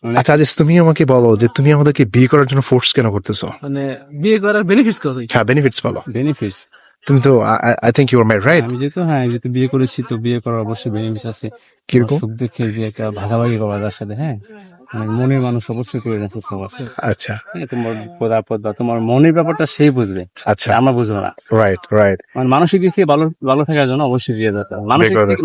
আচ্ছা আজিজ, তুমি আমাকে বলো যে তুমি আমাদেরকে বিয়ে করার জন্য ফোর্স কেন করতেছো? মানে বিয়ে করার বেনিফিটস কতই? হ্যাঁ, বেনিফিটস বলো। বেনিফিটস, তুমি তো I think you are married, right? আমি যেহেতু বিয়ে করেছি, তো বিয়ে করার অবশ্যই বেনিফিটস আছে। তোমার কিরকম? সুখ দুঃখের যে একটা ভাগাভাগি করা তার সাথে, হ্যাঁ, মানে মনের মানুষ অবশ্যই করে যাচ্ছে সবার। আচ্ছা হ্যাঁ, তোমার বিপদ আপদ বা তোমার মনের ব্যাপারটা সেই বুঝবে, আচ্ছা, আমরা বুঝবো না। রাইট রাইট মানে মানসিক দিক থেকে ভালো ভালো থাকার জন্য অবশ্যই বিয়ে দরকার।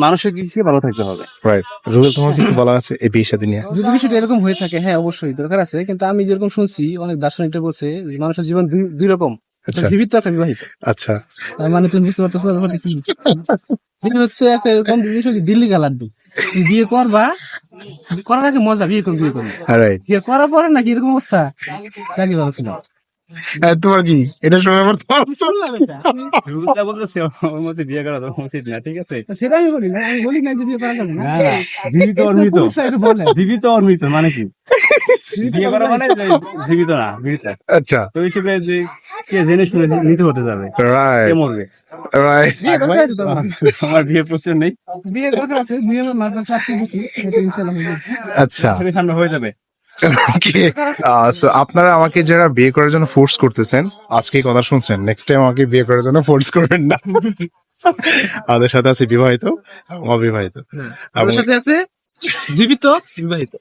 মানসিক দিক থেকে ভালো থাকতে হবে। রাইট। রুবেল, তোমার কিছু বলা আছে এই বিয়ে শাদী নিয়ে? যদি বিষয়টা এরকম হয়ে থাকে, হ্যাঁ অবশ্যই দরকার আছে, কিন্তু আমি যেরকম শুনছি অনেক দার্শনিকরা বলছে যে মানুষের জীবন দুই রকম, একটা আচ্ছা জীবিত একটা বিবাহিত। আচ্ছা তার মানে তুমি বুঝতে পারতেছো ব্যাপারটা কি? বিয়ে হচ্ছে একটা এরকম জিনিস হচ্ছে দিল্লি কা লাড্ডু। তুমি বিয়ে করবা, করার আগে মজা, বিয়ে করবে রাইট। বিয়ে করার পরে নাকি এরকম অবস্থা, জানি ভালো ছিল। তোমার কি এটা শুনে আমার শুনলাম এটা। রুলটা বলতেছে ওর মধ্যে বিয়ে করা তো উচিত না, ঠিক আছে? তো সেটা আমি বলি না, আমি বলি না যে বিয়ে করা যাবে না। না না, জীবিত আর মৃত, পুলিশ একটু বলে জীবিত আর মৃত মানে কি? বিয়ে করা মানে যে জীবিত না, মৃত। আচ্ছা, তো হিসেবে যে কে জেনে শুনে নিতে হতে যাবে, কে রাইট মরবে? রাইট। বিয়ে দরকার আছে তো। আমার বিয়ে প্রচুর নেই, বিয়ে দরকার আছে, বিয়ে আমার মার কাছে আসতে গেছি, এটা ইনশাআল্লাহ হয়ে যাবে। আচ্ছা সেটা সামনে হয়ে যাবে। ওকে। সো আপনারা আমাকে যারা বিয়ে করার জন্য ফোর্স করতেছেন, আজকে কথা শুনছেন, নেক্সট টাইম আমাকে বিয়ে করার জন্য ফোর্স করবেন না। আমাদের সাথে আছে বিবাহিত, অবিবাহিত, আমার এবং সাথে আছে জীবিত বিবাহিত।